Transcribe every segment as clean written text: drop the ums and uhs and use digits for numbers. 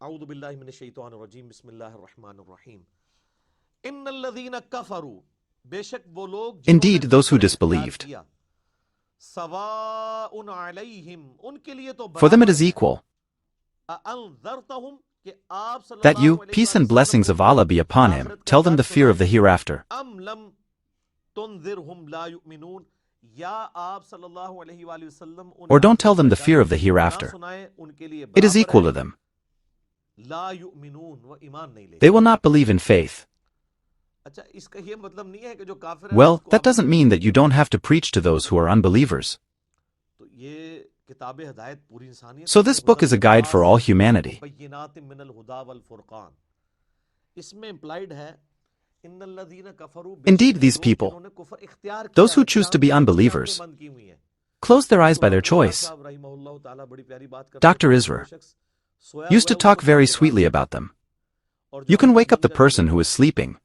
अऊज़ु बिल्लाहि मिनश शैतानिर रजीम बिस्मिल्लाहिर रहमानिर रहीम इन्नल्लज़ीना कफ़रू बेशक वो लोग Indeed, those who disbelieved, सवाउन अलैहिम उनके लिए तो for them it बराबर is है equal अअंज़रतहुम कि आप that सल्लल्लाहु you, अलैहि peace and वसल्लम blessings of Allah be upon him, आखिरत का tell them डर the fear of the सुनाएं hereafter, अम लम तुनज़िरहुम ला युमिनून या आप सल्लल्लाहु अलैहि वसल्लम or उन्हें don't tell आखिरत them का the fear डर of the ना hereafter. सुनाएं उनके लिए It is बराबर equal है to them. ला युमिनून वो ईमान नहीं They लेते will not believe in faith. अच्छा इसका ये मतलब नहीं है कि जो काफिर है Well, उसको that आप doesn't mean that you don't have to preach to those who are unbelievers. तो ये किताब हिदायत पूरी इंसानियत So this book is a guide for all humanity. बय्यिनात मिनल हुदा वल फुरकान इसमें इंप्लाइड है इन्नल्लज़ीना कफरू Indeed, बेशक these लोग people, जिन्होंने कुफ्र इख्तियार those किया who है choose to be जानबूझ के अपनी unbelievers, आंखें बंद की हुई हैं close their eyes by इमाम their इज़हार choice. साहब रहमहुल्लाह ताला बड़ी प्यारी बात करते Dr. थे कि Isra जो शख्स सोया used हुआ to है talk उसको very जाग के sweetly बात about them. और जो You can आंखें wake up the मूंदी रहती person है who is sleeping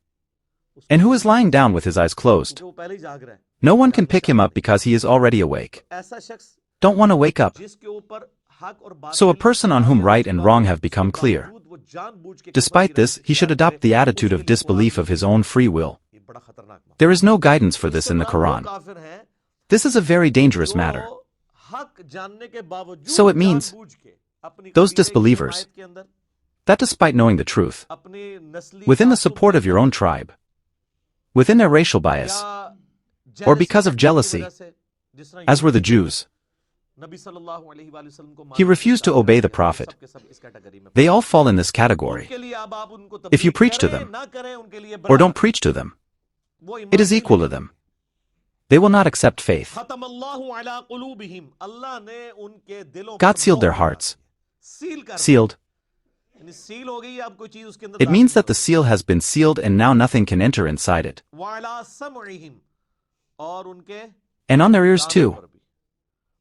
उसको and who नींद is नहीं lying आती down with his eyes closed. क्योंकि वो पहले ही जाग रहा है No one can जागने pick him चाहता up नहीं because he is already awake. तो ऐसा शख्स Don't want to wake up. जिसके ऊपर हक और So a बातिल person on whom right and wrong have become clear. बावजूद वो जानबूझ के Despite this, he should adopt the attitude of disbelief of his own free will. ये बड़ा खतरनाक मामला There is no guidance for this इससे in the मुराद वो Quran. काफिर हैं This is a very dangerous जो matter. हक जानने के बावजूद So it means जानबूझ के अपनी those कबीले की disbelievers, हिमायत के अंदर that despite knowing the truth, अपने नस्ली within the तासुब support के of your own अंदर tribe, within their racial bias, या or jealousy because of रखने की jealousy, वजह से जिस तरह as were the यहूदी Jews, नबी सल्लल्लाहु अलैहि वसल्लम को he मानने से refused to इनकार obey the करते हैं, ये Prophet. सब के सब इस कैटेगरी में They पड़ते all हैं। fall in this category. उनके लिए अब आप उनको If you Tabligh preach to करें them, ना करें उनके लिए or don't बराबर preach to them, वो it ईमान is नहीं equal to लेंगे them. They will not accept faith. खतमल्लाहु अला कुलूबिहिम अल्लाह ने उनके दिलों God पर sealed their मोहर लगा hearts. दी सील कर दी Sealed. यानी सील हो गई अब कोई चीज उसके अंदर It दाखिल means नहीं that the होगी seal has been sealed and now nothing can enter inside it. वाला समइहिम और उनके And on their ears कानों too. पर भी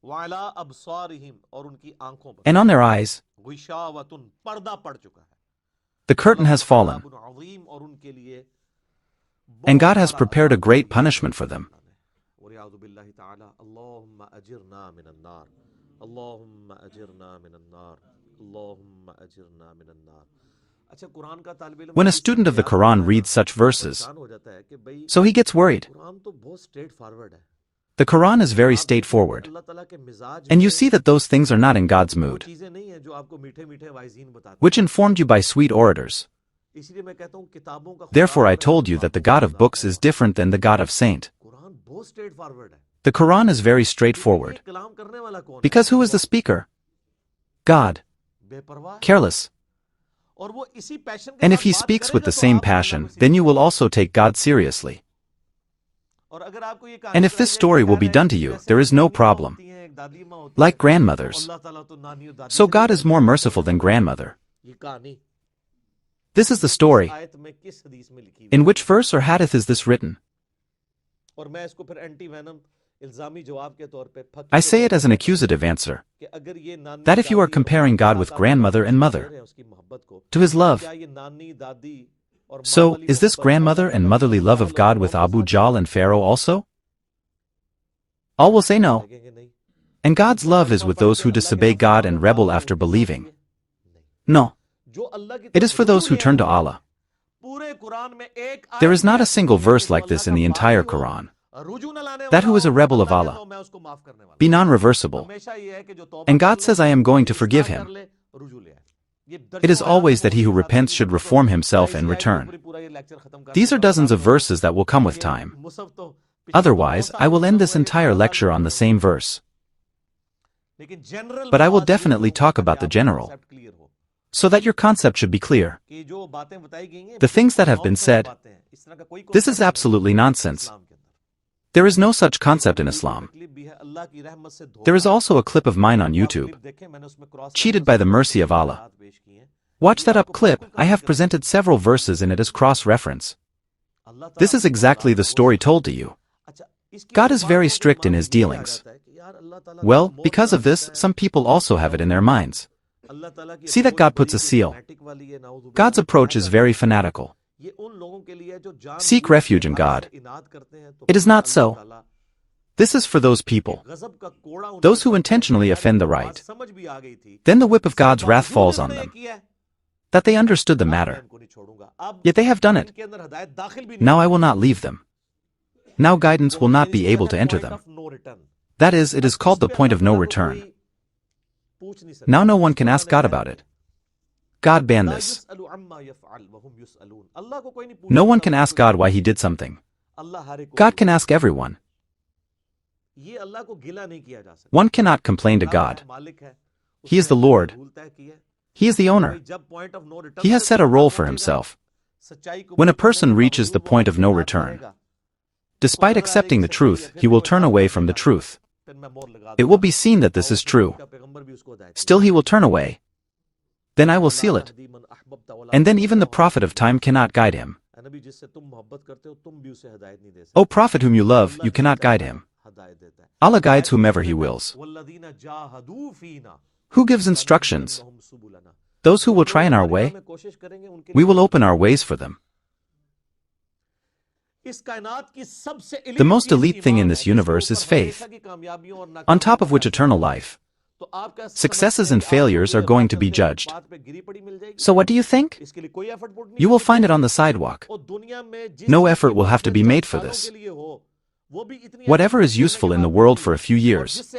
वाला अबसारिहिम और उनकी आंखों पर And on their eyes. गुशावतुन पर्दा पड़ चुका है The curtain has fallen. अज़ाबुन अज़ीम और उनके लिए And बहुत God has बड़ा prepared a अज़ाब great तैयार किया punishment for है them. वलियाउज़ु बिल्लाहि तआला अल्लाहुम्मा अजिरना मिनन नार अल्लाहुम्मा अजिरना मिनन नार अल्लाहुम्मा अजिरना मिनन नार अच्छा कुरान का तालिब इल्म When a हदीस की student of the आयत Quran पढ़ता है reads ना, such तो verses, परेशान हो जाता है कि भाई so he gets worried. Quran तो बहुत स्ट्रेट फॉरवर्ड है The Quran is very आप देखते हैं कि straightforward. अल्लाह ताला के मिजाज And you में see that those things are not in God's वो mood, चीजें नहीं है जो आपको मीठे मीठे वाइजीन बताते which हैं informed you by sweet orators. इसलिए मैं कहता हूँ किताबों का खुदा Therefore I और told you that the God of books is different than the God of saint. Quran बहुत स्ट्रेट फॉरवर्ड है The Quran is very क्योंकि ये straightforward. कलाम करने वाला कौन है Because who is the speaker? God. बेपरवाह है Careless. और वो इसी पैशन के And if साथ he बात speaks with करेगा the तो same आप भी अल्लाह passion, को then you सीखेंगे will also take God seriously. और अगर आपको ये And कहानी if this सुनाई story जाए will कि be कह done to रहे हैं you, कि there जैसे is no नानी माँ problem. होती हैं एक दादी माँ होती Like है तो grandmothers. अल्लाह ताला तो नानी और दादी So से भी God is कहते more हैं merciful than grandmother. ये कहानी This is the इस story. आयत में किस हदीस में लिखी हुई In है which verse or hadith is this written? और मैं इसको फिर एंटी वैनम इल्जामी जवाब के तौर पे फकी I के say तौर it पे as an कहता हूँ accusative answer. कि अगर ये नानी That if you are दादी और comparing माँ के God साथ with आप grandmother and तशबीह mother दे रहे हैं उसकी मोहब्बत को to his तो love, क्या ये नानी दादी और माँ so वाली is this मोहब्बत grandmother अल्लाह and ताला के motherly साथ love of जाल और God with फिरौन के Abu साथ भी Jahl है and Pharaoh also? All will say no. लगेंगे नहीं And God's क्या love is कलमा with पढ़ those के who अल्लाह के disobey यहाँ से God and मोहब्बत rebel पाओगे after उनके साथ भी believing. है नहीं No, जो अल्लाह की it तरफ is for those रुजू who ले turn to आए हैं Allah. पूरे कुरान में एक There आयत is भी not a ऐसी single नहीं है कि verse जो like अल्लाह this का in the बागी entire हो Quran. रुजू न लाने That वाला who is हो a rebel अल्लाह of कहता Allah, हूं मैं उसको माफ करने वाला be non-reversible. हमेशा ये है कि जो तौबा And कर God ले says, I am going to इस्लाह forgive कर him. ले रुजू ले आए ये It दर्जनों is आयत always हैं that he और who इस repents हदीस should को reform मैं himself and इसी आयत के return. ऊपर ही पूरा ये लेक्चर खत्म कर These देता are हूं dozens of साथियों verses that will come with ये time. मुसहफ तो पिछले तो 100 Otherwise, साल I will पुराना end this हुआ है ये entire 15 साल lecture on पुराना the हुआ same verse. लेकिन जनरल But I will मैं बात ये definitely करूंगा talk ताकि about the आपका general, कांसेप्ट क्लियर हो so that your concept should be clear. कि जो बातें बताई गई हैं The things that have बहुत been सारी said, बातें हैं इस तरह का कोई this is कॉन्सेप्ट नहीं absolutely है nonsense. इस्लाम के अंदर There is no such एक concept in दिल को Islam. तकलीफ भी है अल्लाह की रहमत से There is धोखा also a clip of mine on वो आप YouTube. क्लिप देखें मैंने उसमें cross Cheated by the mercy of Allah. आयत पेश की हैं Watch ये that up आपको clip. बिल्कुल I have कहानी presented several verses in it as cross-reference. अल्लाह ताला This is अपनी exactly औलाद the को story गुस्सा told to you. अच्छा इसकी God वजह is very बातों के strict in दिमाग his में ये आ dealings. जाता है कि यार अल्लाह ताला Well, तो because बहुत of this, रखता है some people also have it in their minds. अल्लाह ताला की See that approach God puts बड़ी a ही seal. फैनेटिक वाली है नाउज़ु God's बिल्लाह approach is लिहाजा very fanatical. ये उन लोगों के लिए है जो Seek जानबूझ के refuge in हक God. से इनाद करते हैं तो It is फिर not अल्लाह so. ताला This is for those people, गजब का कोड़ा उन those पर who पड़ता है intentionally यार offend the इनको बात right. समझ भी आ गई थी Then the whip of इसके God's wrath बावजूद falls on इन्होंने ये them. किया है that they understood the matter. Yet they have done it. Now I will not leave them. Now guidance will not be able to enter them. That is, it is called the point of no return. Now no one can ask God about it. God banned this. No one can ask God why he did something. God can ask everyone. One cannot complain to God. He is the Lord. He is the owner. He has set a role for himself. When a person reaches the point of no return, despite accepting the truth, he will turn away from the truth. It will be seen that this is true. Still he will turn away. Then I will seal it. And then even the Prophet of time cannot guide him. O Prophet whom you love, you cannot guide him. Allah guides whomever he wills. Who gives instructions? Those who will try in our way, we will open our ways for them. The most elite thing in this universe is faith, on top of which eternal life. Successes and failures are going to be judged. So what do you think? You will find it on the sidewalk. No effort will have to be made for this. Whatever is useful in the world for a few years,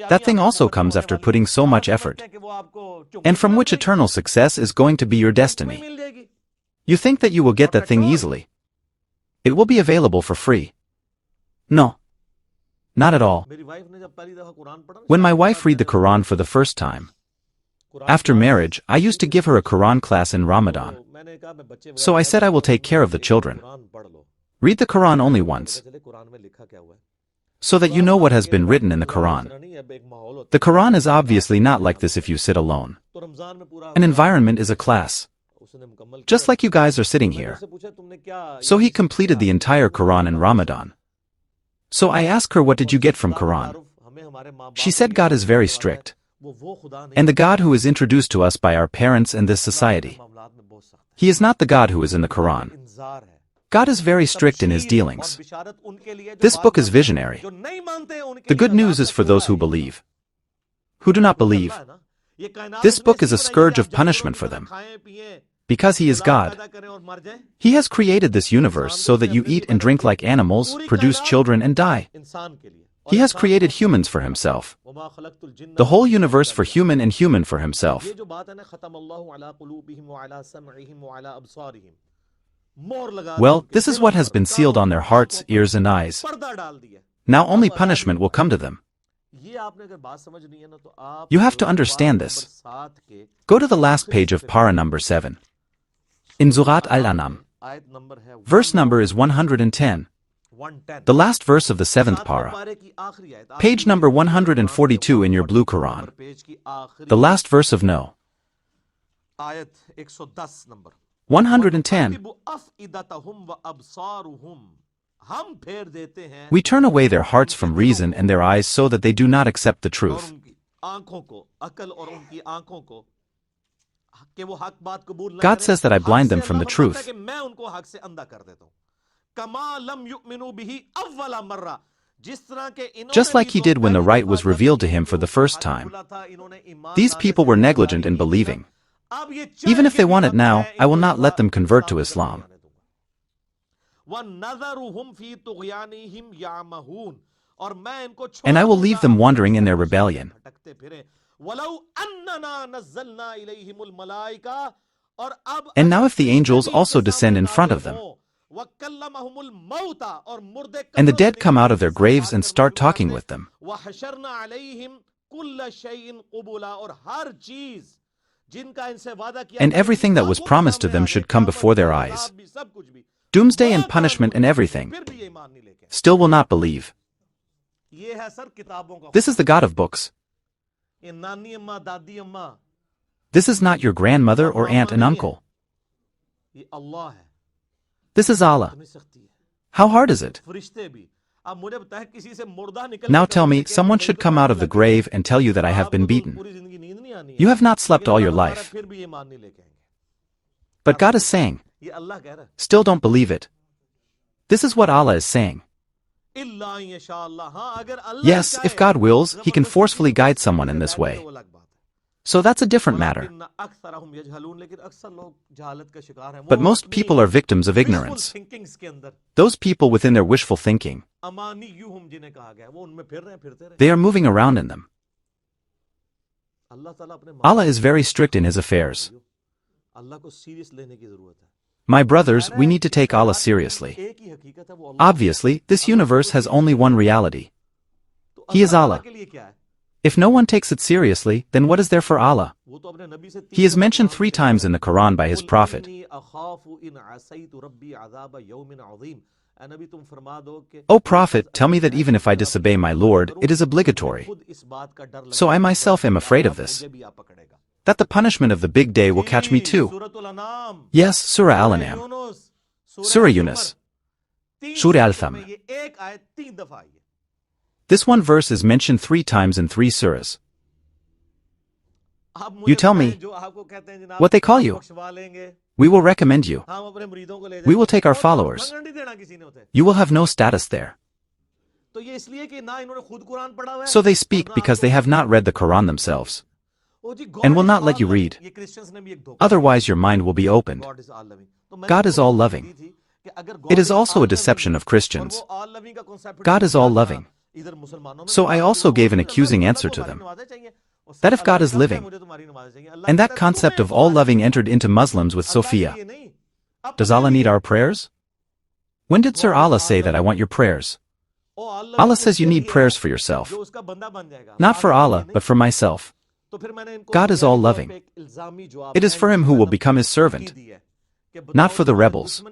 that thing also comes after putting so much effort, and from which eternal success is going to be your destiny. You think that you will get that thing easily. It will be available for free. No. Not at all. When my wife read the Quran for the first time, after marriage, I used to give her a Quran class in Ramadan. So I said I will take care of the children. Read the Quran only once, so that you know what has been written in the Quran. The Quran is obviously not like this if you sit alone. An environment is a class. Just like you guys are sitting here. So he completed the entire Quran in Ramadan. So I asked her, what did you get from Quran? She said God is very strict. And the God who is introduced to us by our parents and this society. He is not the God who is in the Quran. God is very strict in his dealings. This book is visionary. The good news is for those who believe. Who do not believe, this book is a scourge of punishment for them. Because he is God. He has created this universe so that you eat and drink like animals, produce children and die. He has created humans for himself. The whole universe for human and human for himself. Well, this is what has been sealed on their hearts, ears and eyes. Now only punishment will come to them. You have to understand this. Go to the last page of para number 7. In Surat Al-An'am. Verse number is 110. The last verse of the 7th para. Page number 142 in your blue Quran. The last verse of No. 110. We turn away their hearts from reason and their eyes so that they do not accept the truth. God says that I blind them from the truth. Just like he did when the right was revealed to him for the first time. These people were negligent in believing. Even if they want it now, I will not let them convert to Islam. And I will leave them wandering in their rebellion. And now if the angels also descend in front of them, and the dead come out of their graves and start talking with them, and everything that was promised to them should come before their eyes, doomsday and punishment and everything, still will not believe. This is the God of books. This is not your grandmother or aunt and uncle. This is Allah. How hard is it? Now tell me, someone should come out of the grave and tell you that I have been beaten. You have not slept all your life. But God is saying, still don't believe it. This is what Allah is saying. Yes, if God wills, he can forcefully guide someone in this way. So that's a different matter. But most people are victims of ignorance. Those people within their wishful thinking, they are moving around in them. Allah is very strict in His affairs. My brothers, we need to take Allah seriously. Obviously, this universe has only one reality. He is Allah. If no one takes it seriously, then what is there for Allah? He is mentioned 3 times in the Quran by His Prophet. O Prophet, tell me that even if I disobey my Lord, it is obligatory. So I myself am afraid of this, that the punishment of the big day will catch me too. Yes, Surah Al-An'am, Surah Yunus, Surah Al-Tham. This one verse is mentioned 3 times in 3 surahs. You tell me what they call you. We will recommend you. We will take our followers. You will have no status there. So they speak because they have not read the Quran themselves and will not let you read. Otherwise your mind will be opened. God is all-loving. It is also a deception of Christians. God is all-loving. So I also gave an accusing answer to them, that if God is living, and that concept of all-loving entered into Muslims with Sophia, does Allah need our prayers? When did Sir Allah say that I want your prayers? Allah says you need prayers for yourself. Not for Allah, but for myself. God is all-loving. It is for Him who will become His servant, not for the rebels.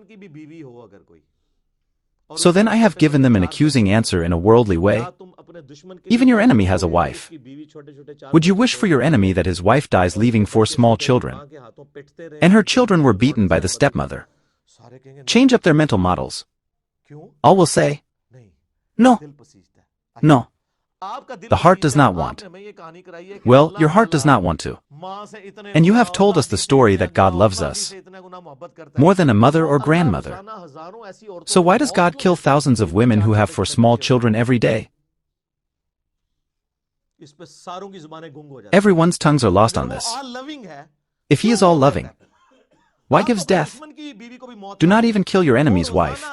So then I have given them an accusing answer in a worldly way. Even your enemy has a wife. Would you wish for your enemy that his wife dies leaving 4 small children, and her children were beaten by the stepmother? Change up their mental models. All will say, no, no. The heart does not want. Well, your heart does not want to. And you have told us the story that God loves us more than a mother or grandmother. So why does God kill thousands of women who have 4 small children every day? Everyone's tongues are lost on this. If He is all-loving, why gives death? Do not even kill your enemy's wife.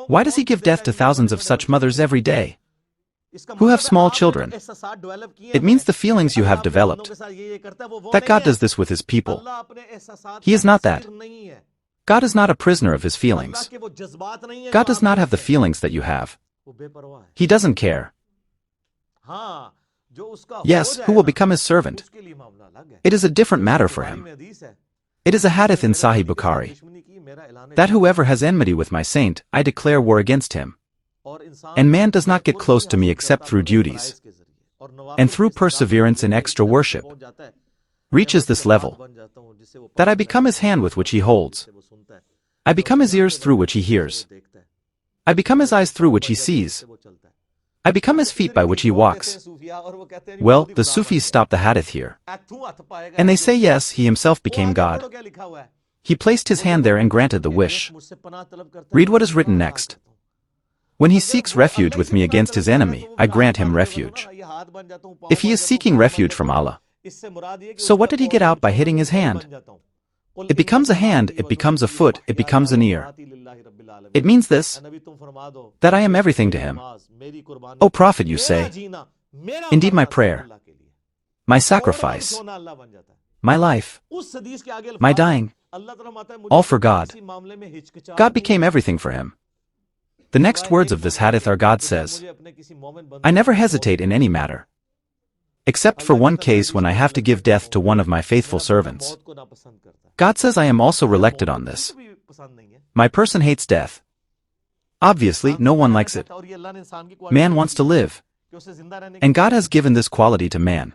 Why does He give death to thousands of such mothers every day who have small children? It means the feelings you have developed, that God does this with His people. He is not that. God is not a prisoner of His feelings. God does not have the feelings that you have. He doesn't care. Yes, who will become His servant? It is a different matter for Him. It is a hadith in Sahih Bukhari, that whoever has enmity with my saint, I declare war against him. And man does not get close to me except through duties, and through perseverance in extra worship, reaches this level, that I become his hand with which he holds. I become his ears through which he hears. I become his eyes through which he sees. I become his feet by which he walks. Well, the Sufis stop the hadith here. And they say yes, he himself became God. He placed his hand there and granted the wish. Read what is written next. When he seeks refuge with me against his enemy, I grant him refuge. If he is seeking refuge from Allah, so what did he get out by hitting his hand? It becomes a hand, it becomes a foot, it becomes an ear. It means this, that I am everything to him. O Prophet, you say, indeed my prayer, my sacrifice, my life, my dying, all for God. God became everything for him. The next words of this hadith are God says, I never hesitate in any matter, except for one case when I have to give death to one of my faithful servants. God says I am also relected on this. My person hates death. Obviously, no one likes it. Man wants to live. And God has given this quality to man,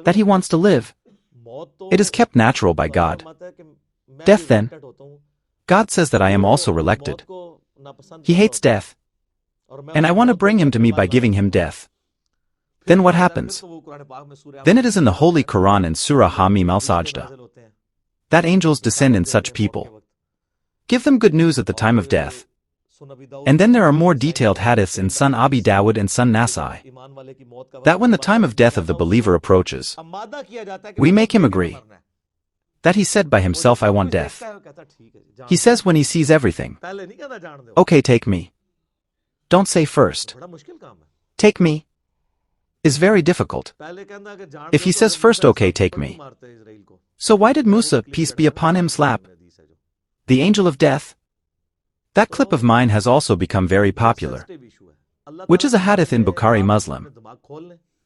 that he wants to live. It is kept natural by God. Death then, God says that I am also relected. He hates death, and I want to bring him to me by giving him death. Then what happens? Then it is in the Holy Quran in Surah Hamim al-Sajda, that angels descend in such people. Give them good news at the time of death. And then there are more detailed hadiths in Sun Abi Dawud and Sun Nasai, that when the time of death of the believer approaches, we make him agree that he said by himself, I want death. He says when he sees everything, okay, take me. Don't say first, take me, is very difficult. If he says first, okay, take me. So why did Musa, peace be upon him, slap the angel of death? That clip of mine has also become very popular, which is a hadith in Bukhari Muslim.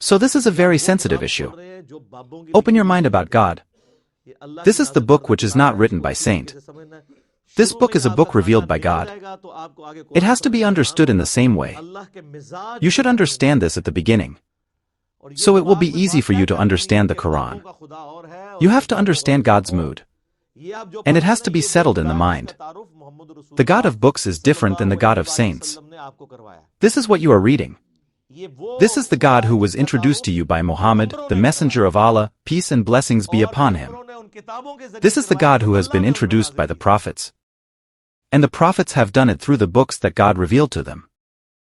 So this is a very sensitive issue. Open your mind about God. This is the book which is not written by saint. This book is a book revealed by God. It has to be understood in the same way. You should understand this at the beginning, so it will be easy for you to understand the Quran. You have to understand God's mood, and it has to be settled in the mind. The God of books is different than the God of saints. This is what you are reading. This is the God who was introduced to you by Muhammad, the messenger of Allah, peace and blessings be upon him. This is the God who has been introduced by the prophets. And the prophets have done it through the books that God revealed to them.